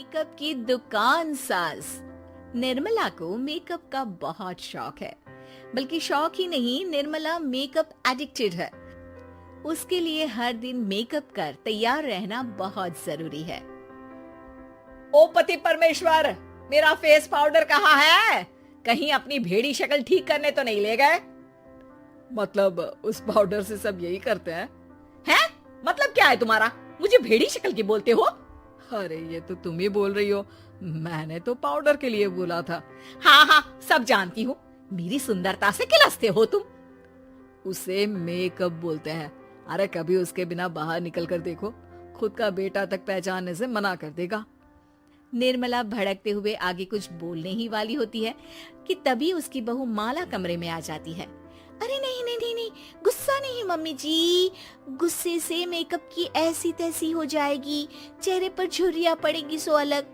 Makeup की दुकान सास। निर्मला को मेकअप का बहुत शौक है, बल्कि शौक ही नहीं, निर्मला मेकअप एडिक्टेड है। उसके लिए हर दिन मेकअप कर तैयार रहना बहुत जरूरी है। ओ पति परमेश्वर, मेरा फेस पाउडर कहाँ है? कहीं अपनी भेड़ी शक्ल ठीक करने तो नहीं ले गए? मतलब उस पाउडर से सब यही करते हैं? हैं? मतलब क्या है तुम्हारा? मुझे भेड़ी शक्ल की बोलते हो? अरे ये तो तुम ही बोल रही हो, मैंने तो पाउडर के लिए बोला था। हाँ हाँ, सब जानती हूँ। मेरी सुंदरता से किलसते हो तुम। उसे मेकअप बोलते हैं। अरे कभी उसके बिना बाहर निकल कर देखो, खुद का बेटा तक पहचानने से मना कर देगा। निर्मला भड़कते हुए आगे कुछ बोलने ही वाली होती है कि तभी उसकी बहू माला कमरे में आ जाती है। अरे नहीं नहीं नहीं नहीं, गुस्सा नहीं मम्मी जी, गुस्से से मेकअप की ऐसी तैसी हो जाएगी, चेहरे पर झुर्रियां पड़ेगी सो अलग।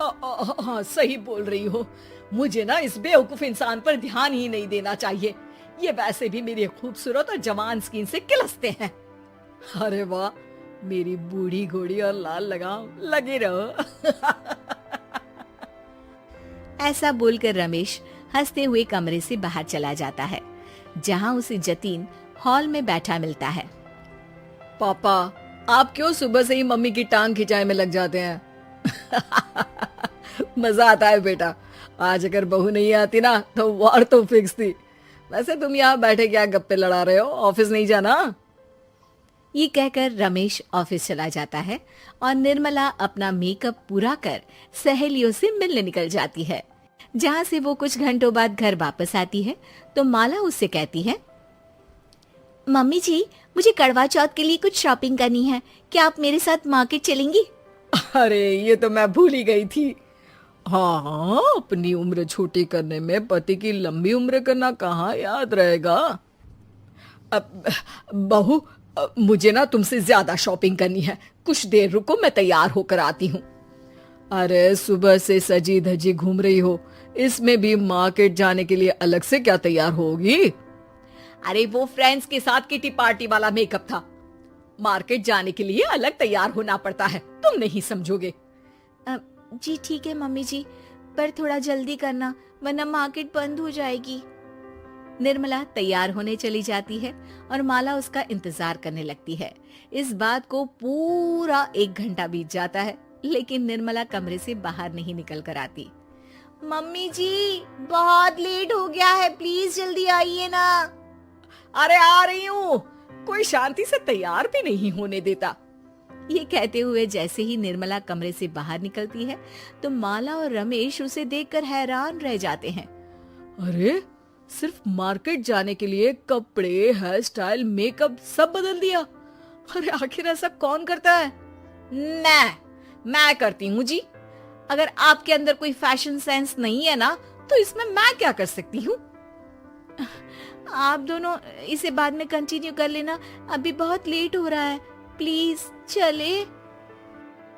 हाँ सही बोल रही हो। मुझे ना इस बेवकूफ इंसान पर ध्यान ही नहीं देना चाहिए। ये वैसे भी मेरी खूबसूरत और जवान स्किन से किलसते हैं। अरे वाह, मेरी बूढ़ी घोड़ी और लाल लगाम, लगे रहो। ऐसा बोलकर रमेश हंसते हुए कमरे से बाहर चला जाता है, जहां उसे जतीन हॉल में बैठा मिलता है। पापा, आप क्यों सुबह से ही मम्मी की टांग खिंचाई में लग जाते हैं? मजा आता है बेटा। आज अगर बहू नहीं आती ना तो वार तो फिक्स थी। वैसे तुम यहाँ बैठे क्या गप्पे लड़ा रहे हो? ऑफिस नहीं जाना? ये कहकर रमेश ऑफिस चला जाता है और निर्मला अपना मेकअप पूरा कर सहेलियों से मिलने निकल जाती है। जहाँ से वो कुछ घंटों बाद घर वापस आती है तो माला उससे कहती है, मम्मी जी, मुझे करवा चौथ के लिए कुछ शॉपिंग करनी है, क्या आप मेरे साथ मार्केट चलेंगी? अरे ये तो मैं भूल ही गई थी। हाँ, अपनी उम्र छोटी करने में पति की लंबी उम्र करना कहाँ याद रहेगा। अब बहू, मुझे ना तुमसे ज्यादा शॉपिंग करनी है। कुछ देर रुको, मैं तैयार होकर आती हूँ। अरे सुबह से सजी धजी घूम रही हो, इसमें भी मार्केट जाने के लिए अलग से क्या तैयार होगी? अरे वो फ्रेंड्स के साथ किटी पार्टी वाला मेकअप था। मार्केट जाने के लिए अलग तैयार होना पड़ता है, तुम नहीं समझोगे। जी ठीक है मम्मी जी, पर थोड़ा जल्दी करना वरना मार्केट बंद हो जाएगी। निर्मला तैयार होने चली जाती है और माला उसका इंतजार करने लगती है। इस बात को पूरा 1 घंटा बीत जाता है, लेकिन निर्मला कमरे से बाहर नहीं निकल कर आती। मम्मी जी, बहुत लेट हो गया है, प्लीज जल्दी आइए ना। अरे आ रही हूँ। कोई शांति से तैयार भी नहीं होने देता। ये कहते हुए जैसे ही निर्मला कमरे से बाहर निकलती है तो माला और रमेश उसे देखकर हैरान रह जाते हैं। अरे सिर्फ मार्केट जाने के लिए कपड़े, हेयर स्टाइल, मेकअप सब बदल दिया। अरे आखिर ऐसा कौन करता है? मैं करती हूँ जी। अगर आपके अंदर कोई फैशन सेंस नहीं है ना तो इसमें मैं क्या कर सकती हूँ? आप दोनों इसे बाद में कंटिन्यू कर लेना, अभी बहुत लेट हो रहा है, प्लीज चले।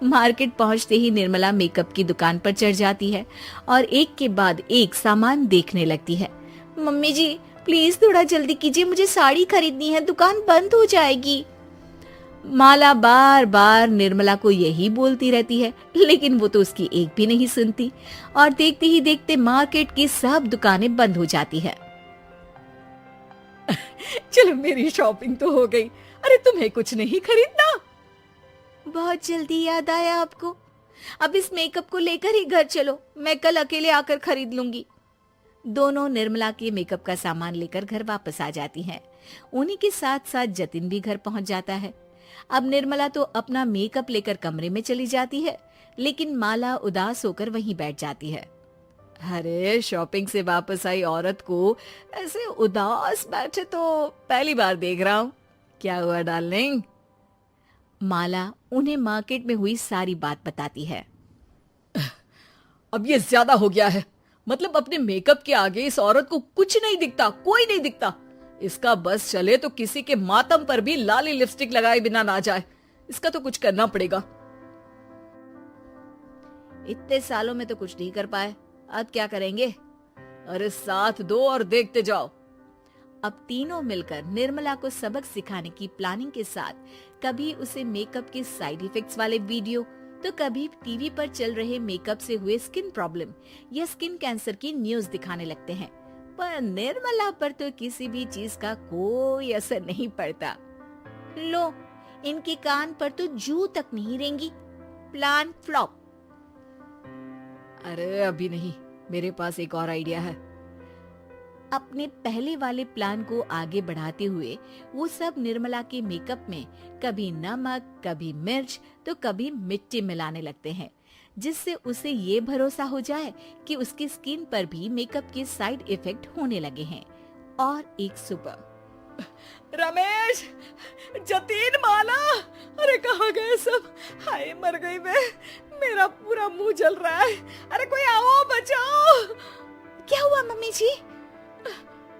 मार्केट पहुंचते ही निर्मला मेकअप की दुकान पर चढ़ जाती है और एक के बाद एक सामान देखने लगती है। मम्मी जी प्लीज थोड़ा जल्दी कीजिए, मुझे साड़ी खरीदनी है, दुकान बंद हो जाएगी। माला बार बार निर्मला को यही बोलती रहती है, लेकिन वो तो उसकी एक भी नहीं सुनती और देखते ही देखते मार्केट की सब दुकानें बंद हो जाती है। चलो मेरी शॉपिंग तो हो गई। अरे तुम्हें कुछ नहीं खरीदना? बहुत जल्दी याद आया आपको। अब इस मेकअप को लेकर ही घर चलो, मैं कल अकेले आकर खरीद लूंगी। दोनों निर्मला के मेकअप का सामान लेकर घर वापस आ जाती हैं। उन्हीं के साथ साथ जतिन भी घर पहुंच जाता है। अब निर्मला तो अपना मेकअप लेकर कमरे में चली जाती है, लेकिन माला उदास होकर वहीं बैठ जाती है। अरे शॉपिंग से वापस आई औरत को ऐसे उदास बैठे तो पहली बार देख रहा हूँ। क्या हुआ डार्लिंग? माला उन्हें मार्केट में हुई सारी बात बताती है। अब ये ज्यादा हो गया है। मतलब अपने मेकअप के आगे इस औरत को कुछ नहीं दिखता, कोई नहीं दिखता। इसका बस चले तो किसी के मातम पर भी लाली लिपस्टिक लगाए बिना ना जाए। इसका तो कुछ करना पड़ेगा। इतने सालों में तो कुछ नहीं कर पाए, अब क्या करेंगे? अरे साथ दो और देखते जाओ। अब तीनों मिलकर निर्मला को सबक सिखाने की प्लानिंग के साथ कभी उसे मेकअप के साइड इफेक्ट्स वाले वीडियो, तो कभी टीवी पर चल रहे मेकअप से हुए स्किन प्रॉब्लम या स्किन कैंसर की न्यूज दिखाने लगते हैं। पर निर्मला पर तो किसी भी चीज का कोई असर नहीं पड़ता। लो, इनके कान पर तो जू तक नहीं रेंगी। Plan flop. अरे अभी नहीं, मेरे पास एक और आइडिया है। अपने पहले वाले प्लान को आगे बढ़ाते हुए वो सब निर्मला के मेकअप में कभी नमक, कभी मिर्च तो कभी मिट्टी मिलाने लगते हैं, जिससे उसे ये भरोसा हो जाए कि उसकी स्किन पर भी मेकअप के साइड इफेक्ट होने लगे हैं। और एक सुबह रमेश, जतीन, माला, अरे कहाँ गए सब? हाय मर गई मैं, मेरा पूरा मुंह जल रहा है। अरे कोई आओ, बचाओ। क्या हुआ मम्मी जी?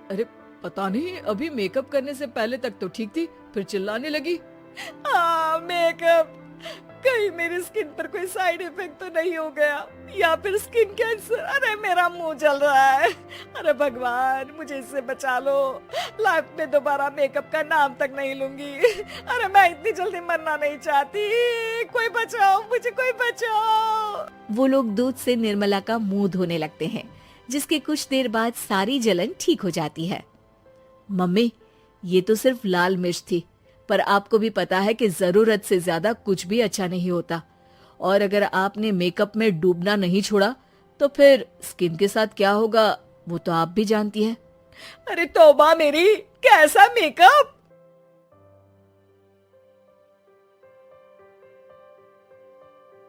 अरे पता नहीं, अभी मेकअप करने से पहले तक तो ठीक थी, फिर चिल्लाने लगी। मेकअप, कहीं मेरी स्किन पर कोई साइड इफेक्ट तो नहीं हो गया, या फिर स्किन कैंसर। अरे मेरा मुंह जल रहा है। अरे भगवान, मुझे इससे बचा लो। लाइफ में दोबारा मेकअप का नाम तक नहीं लूंगी। अरे मैं इतनी जल्दी मरना नहीं चाहती। कोई बचाओ मुझे, कोई बचाओ। वो लोग दूध से निर्मला का मुंह धोने लगते हैं, जिसके कुछ देर बाद सारी जलन ठीक हो जाती है। मम्मी, ये तो सिर्फ लाल मिर्च थी, पर आपको भी पता है कि जरूरत से ज्यादा कुछ भी अच्छा नहीं होता। और अगर आपने मेकअप में डूबना नहीं छोड़ा तो फिर स्किन के साथ क्या होगा वो तो आप भी जानती हैं। अरे तौबा मेरी, कैसा मेकअप!